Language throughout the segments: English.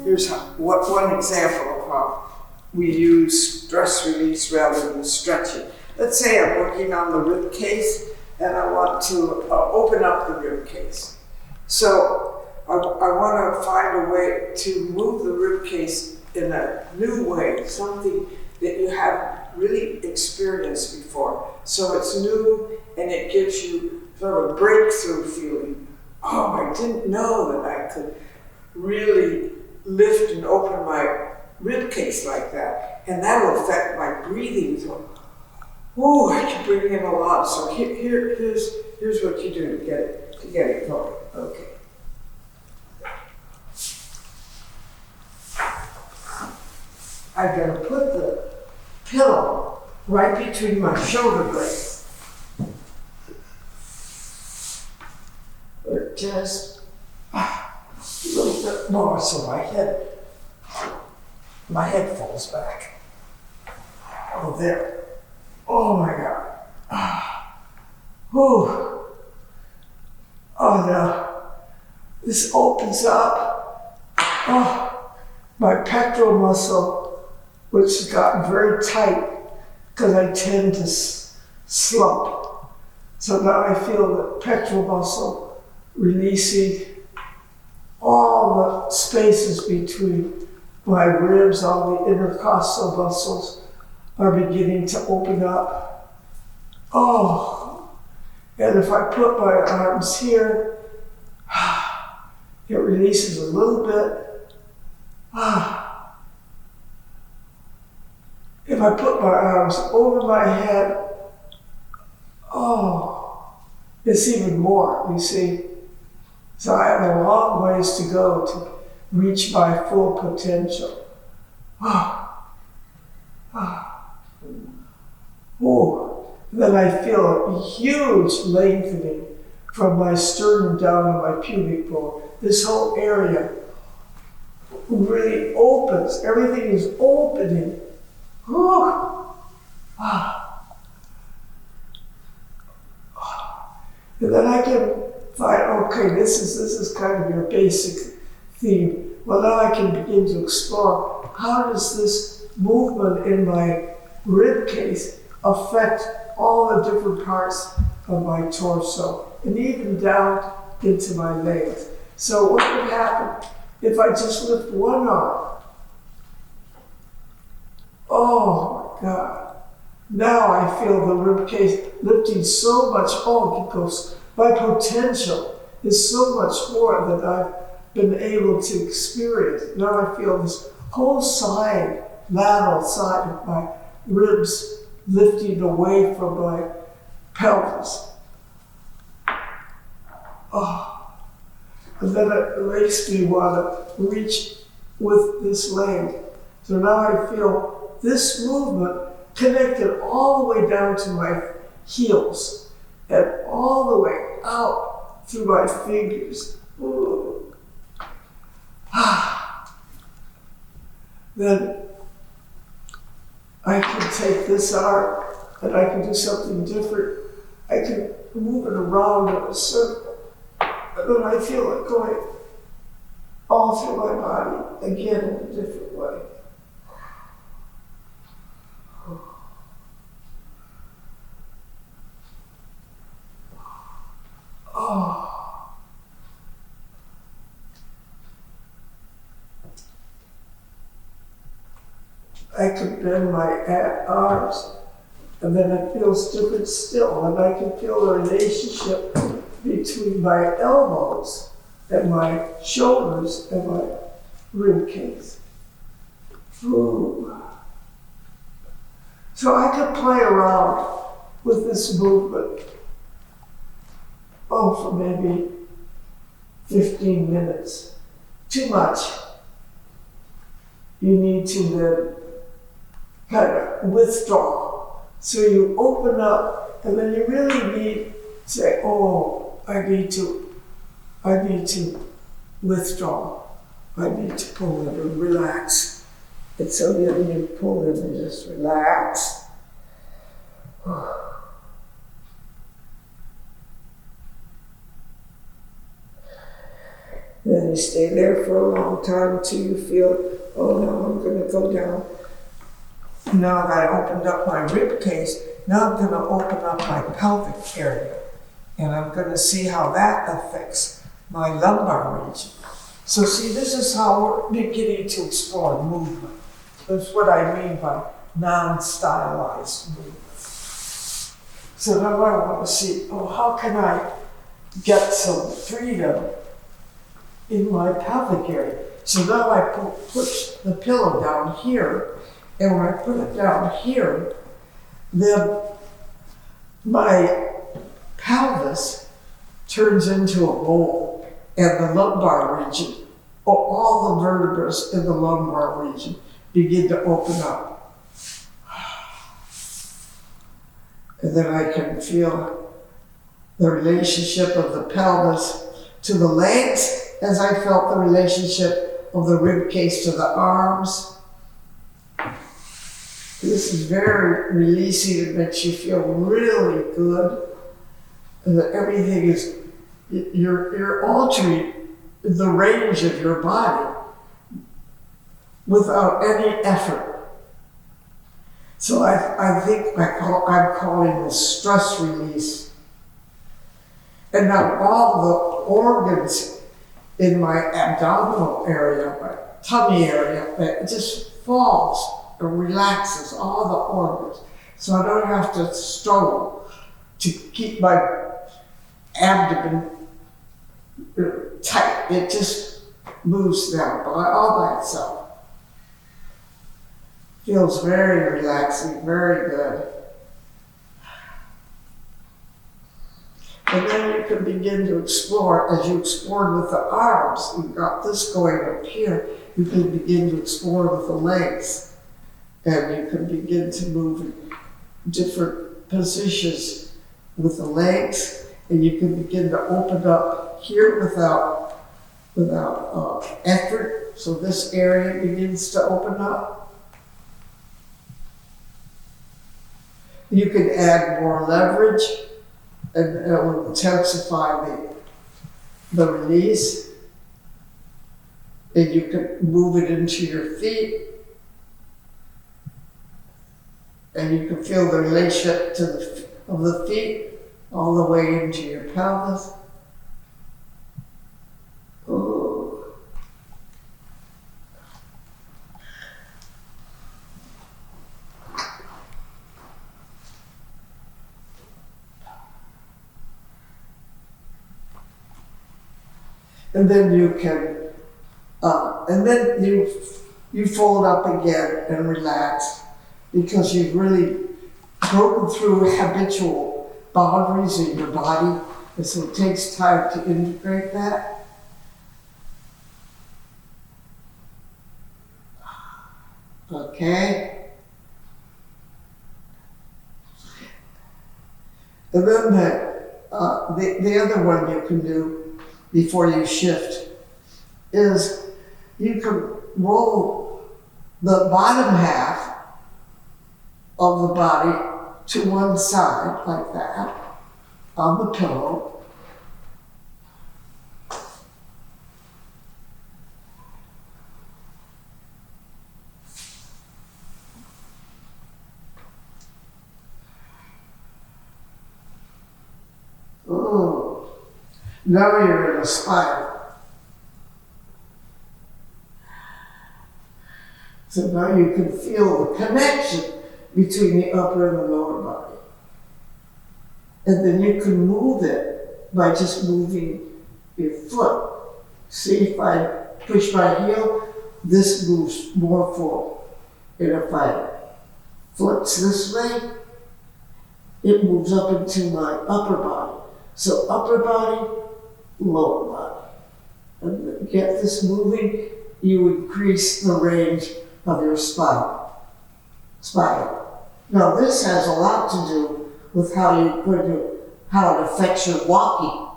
Here's one example of how we use stress release rather than stretching. Let's say I'm working on the rib case and I want to open up the rib case. So I want to find a way to move the rib case in a new way, something that you haven't really experienced before. So it's new and it gives you sort of a breakthrough feeling. Oh, I didn't know that I could really lift and open my rib case like that, and that will affect my breathing. So, oh, I can bring in a lot. So here's what you do to get it going. Okay. I'm going to put the pillow right between my shoulder blades. Or just a little bit more so my head falls back. Oh, there. Oh my God. Whew. Oh no. This opens up. Oh, my pectoral muscle, which has gotten very tight because I tend to slump. So now I feel the pectoral muscle releasing. All the spaces between my ribs, all the intercostal muscles are beginning to open up. Oh, and if I put my arms here, it releases a little bit. If I put my arms over my head, oh, it's even more, you see. So I have a long ways to go to reach my full potential. Oh. Then I feel a huge lengthening from my sternum down to my pubic bone. This whole area really opens. Everything is opening. And then I can find, okay, this is kind of your basic theme. Well, now I can begin to explore how does this movement in my rib case affect all the different parts of my torso and even down into my legs. So what would happen if I just lift one arm? Oh my God. Now I feel the rib case lifting so much. Oh, because my potential is so much more than I've been able to experience. Now I feel this whole side, lateral side of my ribs lifting away from my pelvis. Oh, and then it makes me want to reach with this leg. So now I feel this movement connected all the way down to my heels and all the way out through my fingers. Ooh. Then I can take this arm and I can do something different. I can move it around in a circle. And then I feel it going all through my body, again in a different way. Oh. I can bend my arms, and then it feels different still, and I can feel the relationship between my elbows and my shoulders and my rib cage. Ooh. So I could play around with this movement, for maybe 15 minutes. Too much. You need to then kind of withdraw. So you open up, and then you really need to say, I need to withdraw. I need to pull it and relax. And so you pull them and just relax. Then you stay there for a long time until you feel, oh, now I'm going to go down. Now that I opened up my rib cage, now I'm going to open up my pelvic area. And I'm going to see how that affects my lumbar region. So see, this is how we're beginning to explore movement. That's what I mean by non-stylized movement. So now I want to see, oh, how can I get some freedom in my pelvic area? So now I push the pillow down here, and when I put it down here, then my pelvis turns into a bowl, and the lumbar region, or all the vertebrae in the lumbar region begin to open up. And then I can feel the relationship of the pelvis to the legs, as I felt the relationship of the rib cage to the arms. This is very releasing. It makes you feel really good. And that everything is, you're altering the range of your body without any effort. So I think I'm calling this stress release. And now all the organs in my abdominal area, my tummy area, it just falls and relaxes all the organs. So I don't have to struggle to keep my abdomen tight. It just moves down all by itself. Feels very relaxing, very good. And then you can begin to explore, as you explored with the arms, you've got this going up here, you can begin to explore with the legs. And you can begin to move in different positions with the legs, and you can begin to open up here without effort. So this area begins to open up. You can add more leverage, and it will intensify the release. And you can move it into your feet. And you can feel the relationship of the feet all the way into your pelvis. Ooh. And then you can, and then you fold up again and relax, because you've really broken through habitual boundaries in your body, and so it takes time to integrate that. Okay? And then the other one you can do before you shift is you can roll the bottom half of the body to one side, like that, on the pillow. Ooh. Now you're in a spiral. So now you can feel the connection between the upper and the lower body. And then you can move it by just moving your foot. See, if I push my heel, this moves more forward. And if I flex this way, it moves up into my upper body. So upper body, lower body. And get this moving, you increase the range of your spine. Now this has a lot to do with how it affects your walking.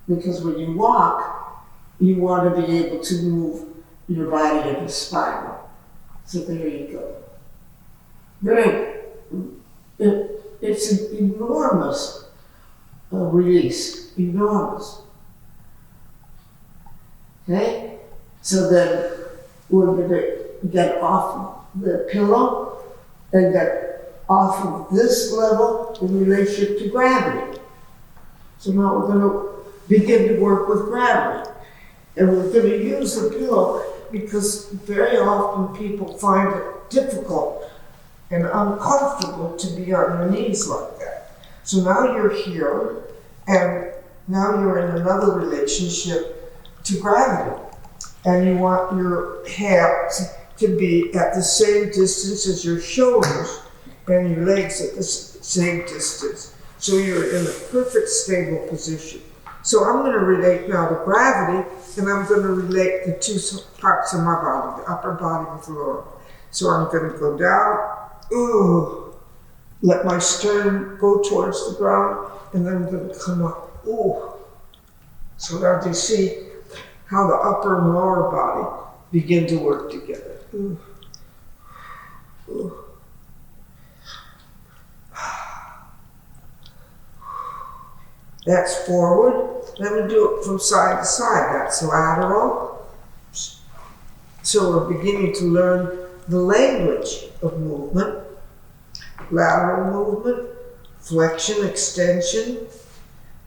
Because when you walk, you want to be able to move your body in a spiral. So there you go. Very, it's an enormous release, enormous. Okay? So then we're going to get off the pillow and get off of this level in relationship to gravity. So now we're going to begin to work with gravity. And we're going to use the pillow because very often people find it difficult and uncomfortable to be on their knees like that. So now you're here, and now you're in another relationship to gravity. And you want your hands to be at the same distance as your shoulders, and your legs at the same distance. So you're in a perfect stable position. So I'm going to relate now to gravity, and I'm going to relate the two parts of my body, the upper body with the lower. So I'm going to go down, ooh, let my sternum go towards the ground, and then I'm going to come up, ooh. So now do you see how the upper and lower body begin to work together? Ooh. Ooh. That's forward. Then we do it from side to side. That's lateral. So we're beginning to learn the language of movement. Lateral movement, flexion, extension,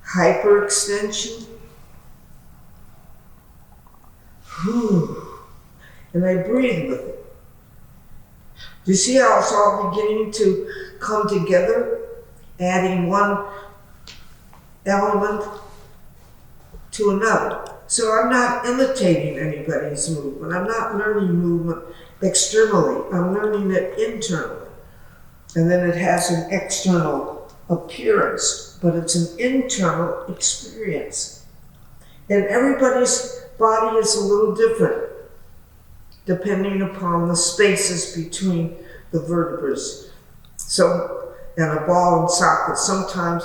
hyperextension. And I breathe with it. Do you see how it's all beginning to come together? Adding one element to another. So I'm not imitating anybody's movement. I'm not learning movement externally. I'm learning it internally. And then it has an external appearance, but it's an internal experience. And everybody's body is a little different, depending upon the spaces between the vertebrae. So, and a ball and socket, sometimes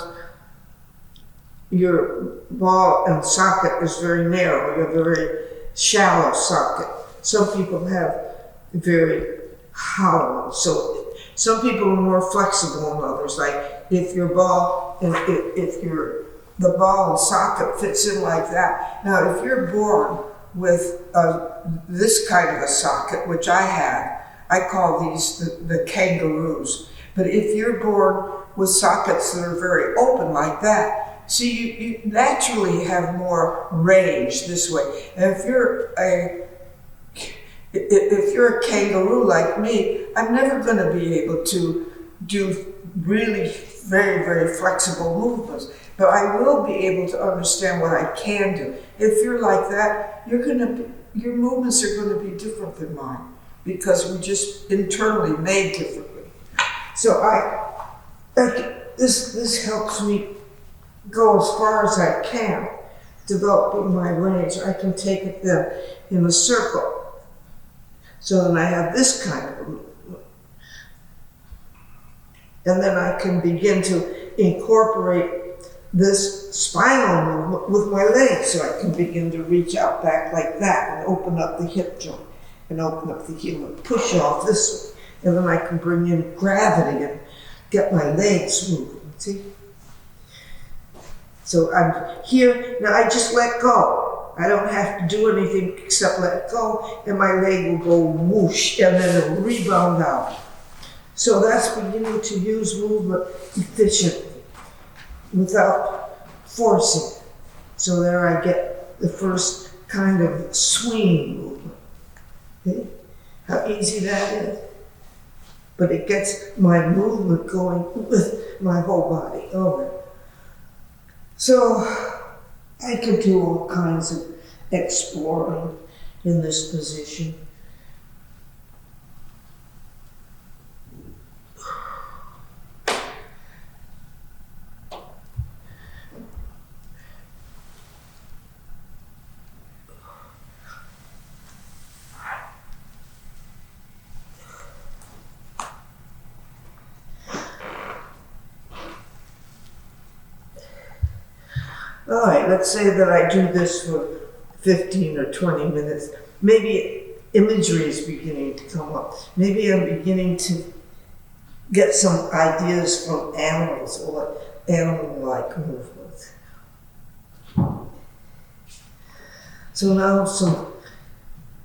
your ball and socket is very narrow. You have a very shallow socket. Some people have very hollow. So some people are more flexible than others. Like if your ball and the ball and socket fits in like that. Now, if you're born with this kind of a socket, which I had, I call these the kangaroos. But if you're born with sockets that are very open like that, see, you naturally have more range this way. And if you're a kangaroo like me, I'm never going to be able to do really very, very flexible movements. But I will be able to understand what I can do. If you're like that, your movements are going to be different than mine because we're just internally made differently. So this helps me go as far as I can, developing my range. I can take it then in a circle. So then I have this kind of a movement. And then I can begin to incorporate this spinal movement with my legs. So I can begin to reach out back like that and open up the hip joint and open up the heel and push off this way. And then I can bring in gravity and get my legs moving, see? So I'm here, now I just let go. I don't have to do anything except let go, and my leg will go whoosh, and then it'll rebound out. So that's beginning to use movement efficiently, without forcing it. So there I get the first kind of swing movement. Okay? How easy that is. But it gets my movement going with my whole body over. So I can do all kinds of exploring in this position. All right, let's say that I do this for 15 or 20 minutes. Maybe imagery is beginning to come up. Maybe I'm beginning to get some ideas from animals or animal-like movements. So now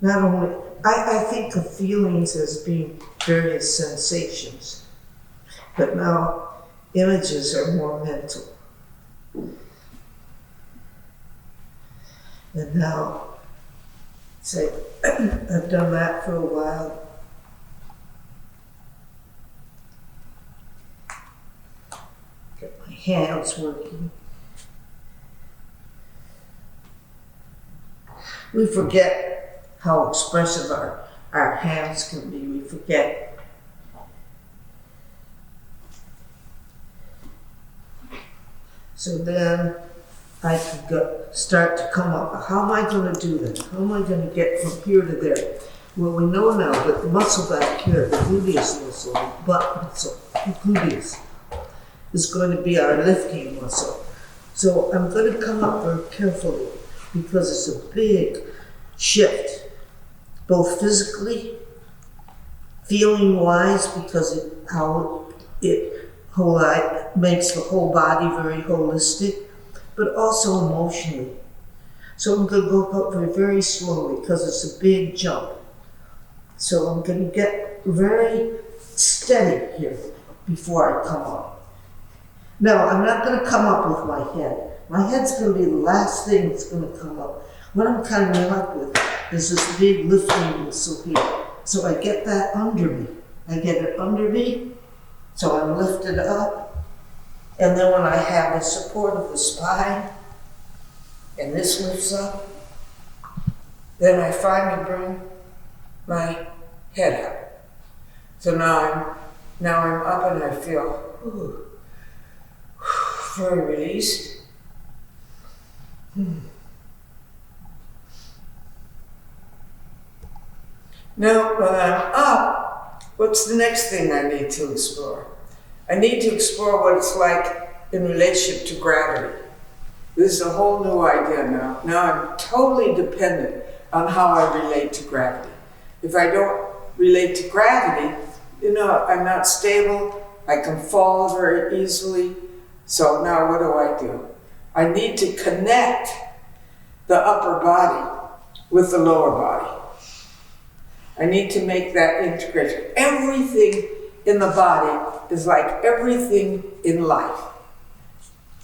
not only, I think of feelings as being various sensations, but now images are more mental. And now, say, I've done that for a while. Get my hands working. We forget how expressive our hands can be. We forget. So then I could start to come up. How am I going to do that? How am I going to get from here to there? Well, we know now that the muscle back here, the gluteus muscle, the butt muscle, the gluteus, is going to be our lifting muscle. So I'm going to come up very carefully because it's a big shift, both physically, feeling-wise, because it makes the whole body very holistic, but also emotionally. So I'm going to go up very, very slowly because it's a big jump. So I'm going to get very steady here before I come up. Now, I'm not going to come up with my head. My head's going to be the last thing that's going to come up. What I'm coming up with is this big lifting muscle here. So I get that under me. I get it under me, so I'm lifted up. And then when I have the support of the spine, and this lifts up, then I finally bring my head up. So now I'm up and I feel very released. Now, when I'm up, what's the next thing I need to explore? I need to explore what it's like in relationship to gravity. This is a whole new idea now. Now I'm totally dependent on how I relate to gravity. If I don't relate to gravity, I'm not stable. I can fall very easily. So now what do? I need to connect the upper body with the lower body. I need to make that integration. Everything in the body is like everything in life.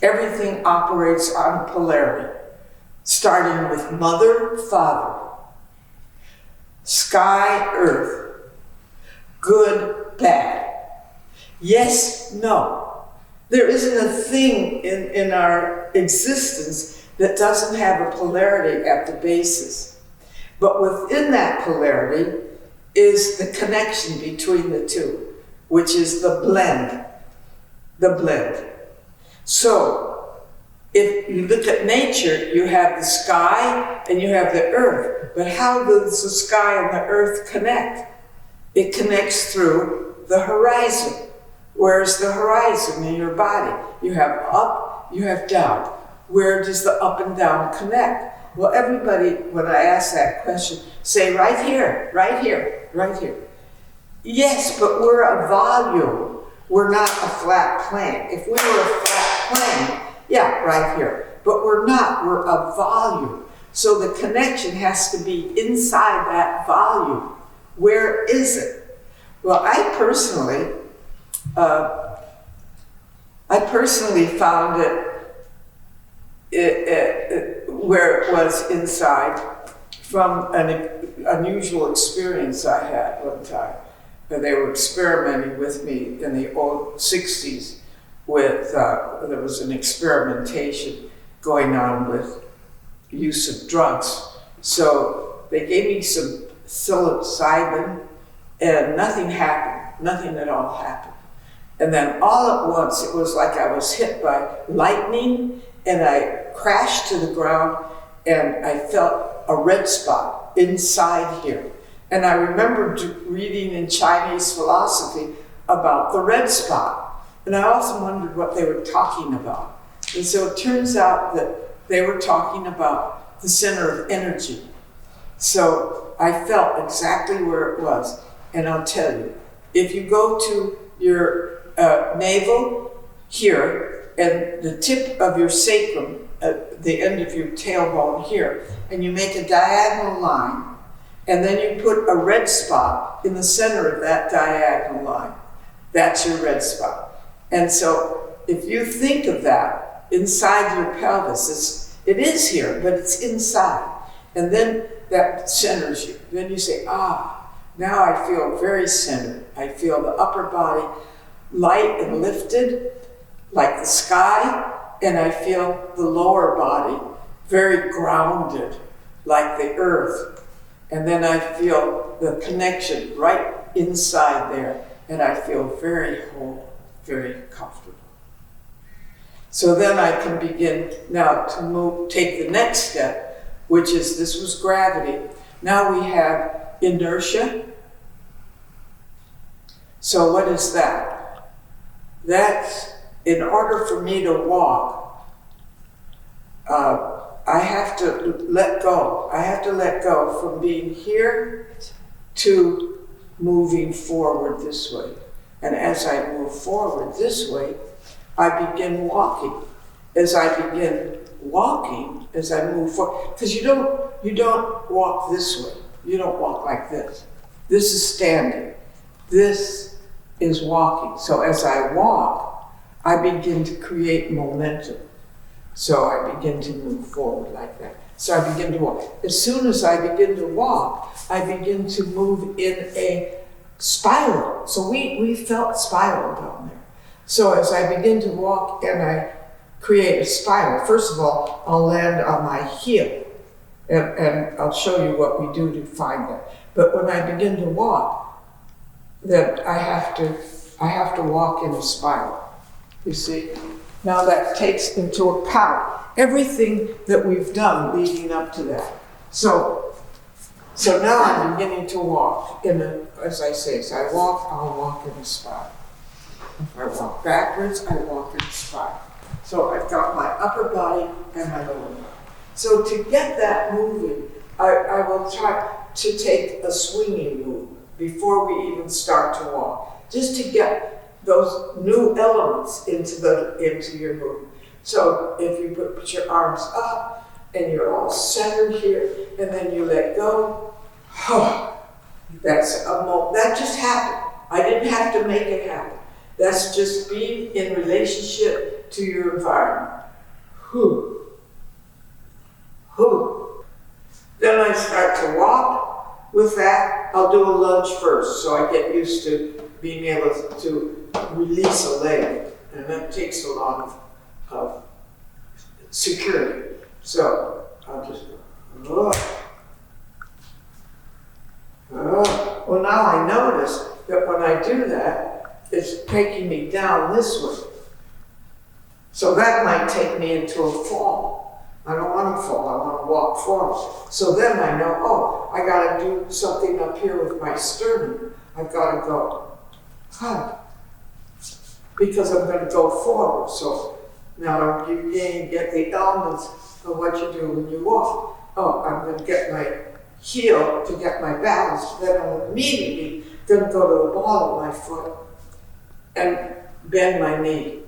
Everything operates on polarity, starting with mother, father, sky, earth, good, bad, yes, no. There isn't a thing in our existence that doesn't have a polarity at the basis. But within that polarity is the connection between the two, which is the blend. So, if you look at nature, you have the sky and you have the earth. But how does the sky and the earth connect? It connects through the horizon. Where's the horizon in your body? You have up, you have down. Where does the up and down connect? Well, everybody, when I ask that question, say right here, right here, right here. Yes, but we're a volume. We're not a flat plane. If we were a flat plane, yeah, right here. But we're not, we're a volume. So the connection has to be inside that volume. Where is it? Well, I personally found it where it was inside from an unusual experience I had one time. They were experimenting with me in the old 60s with, there was an experimentation going on with use of drugs. So they gave me some psilocybin and nothing happened, nothing at all happened. And then all at once, it was like I was hit by lightning and I crashed to the ground and I felt a red spot inside here. And I remember reading in Chinese philosophy about the red spot. And I also wondered what they were talking about. And so it turns out that they were talking about the center of energy. So I felt exactly where it was. And I'll tell you, if you go to your navel here and the tip of your sacrum, the end of your tailbone here, and you make a diagonal line, and then you put a red spot in the center of that diagonal line, that's your red spot. And so if you think of that inside your pelvis, it is here, but it's inside. And then that centers you. Then you say, now I feel very centered. I feel the upper body light and lifted like the sky, and I feel the lower body very grounded like the earth. And then I feel the connection right inside there, and I feel very whole, very comfortable. So then I can begin now to take the next step, which is, this was gravity. Now we have inertia. So what is that? That's, in order for me to walk, I have to let go. I have to let go from being here to moving forward this way. And as I move forward this way, I begin walking. As I begin walking, as I move forward, because you don't walk this way. You don't walk like this. This is standing. This is walking. So as I walk, I begin to create momentum. So I begin to move forward like that. So I begin to walk. As soon as I begin to walk, I begin to move in a spiral. So we felt spiral down there. So as I begin to walk and I create a spiral, first of all, I'll land on my heel. And I'll show you what we do to find that. But when I begin to walk, then I have to walk in a spiral. You see? Now that takes into account everything that we've done leading up to that. So now I'm beginning to walk as I say, as I walk, I'll walk in a spiral. If I walk backwards, I walk in a spiral. So I've got my upper body and my lower body. So to get that moving, I will try to take a swinging move before we even start to walk, just to get those new elements into your movement. So if you put your arms up and you're all centered here, and then you let go, that just happened. I didn't have to make it happen. That's just being in relationship to your environment. Then I start to walk. With that, I'll do a lunge first, so I get used to being able to release a leg, and that takes a lot of security. So I'll just go. Well, now I notice that when I do that, it's taking me down this way. So that might take me into a fall. I don't want to fall, I want to walk forward. So then I know, I got to do something up here with my sternum. I've got to go, because I'm going to go forward. So now you get the elements of what you do when you walk. I'm going to get my heel to get my balance. Then I'm immediately going to go to the ball of my foot and bend my knee.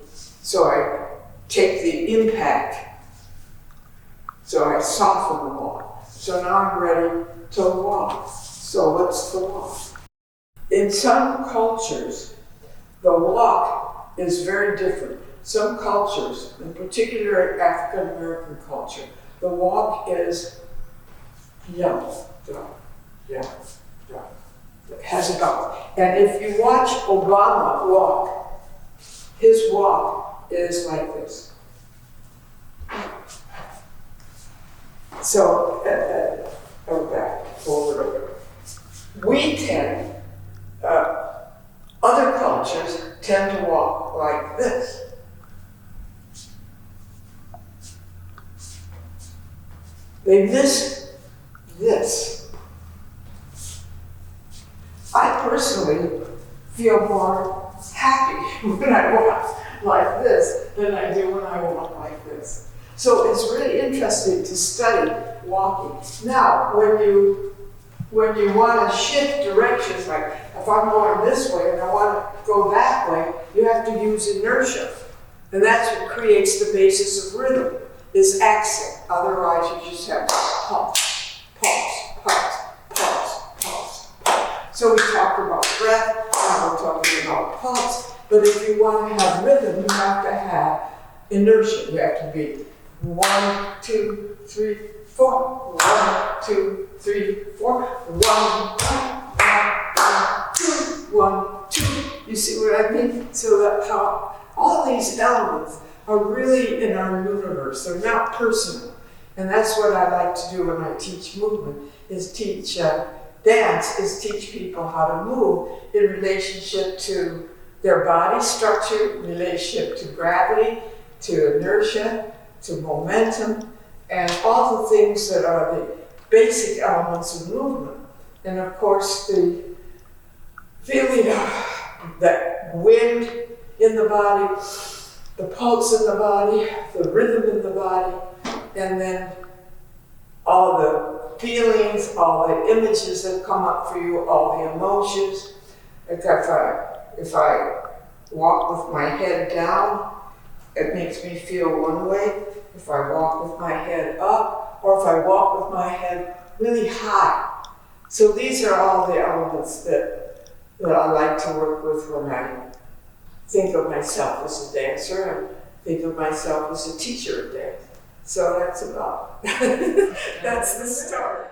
So I take the impact. So I soften the walk. So now I'm ready to walk. So what's the walk? In some cultures, the walk is very different. Some cultures, in particular African American culture, the walk is down. It has a bounce. And if you watch Obama walk, his walk is like this. So, back, forward, over. We tend, other cultures tend to walk like this. They miss this. I personally feel more happy when I walk like this than I do when I walk like this. So it's really interesting to study walking. Now, when you want to shift directions, like if I'm going this way and I want to go that way, you have to use inertia. And that's what creates the basis of rhythm, is accent. Otherwise, you just have pulse, pulse, pulse, pulse, pulse, pulse. So we talked about breath, now we're talking about pulse. But if you want to have rhythm, you have to have inertia. You have to be 1, 2, 3, 4. 1, 2, 3, 4. 1, 2, 1, 2. You see what I mean? So that how all these elements are really in our universe. They're not personal. And that's what I like to do when I teach movement, is teach dance, is teach people how to move in relationship to their body structure, relationship to gravity, to inertia, to momentum, and all the things that are the basic elements of movement. And of course, the feeling of that wind in the body, the pulse in the body, the rhythm in the body, and then all the feelings, all the images that come up for you, all the emotions. Like if I walk with my head down, it makes me feel one way. If I walk with my head up, or if I walk with my head really high. So these are all the elements that I like to work with when I think of myself as a dancer and think of myself as a teacher of dance. So that's about, that's the start.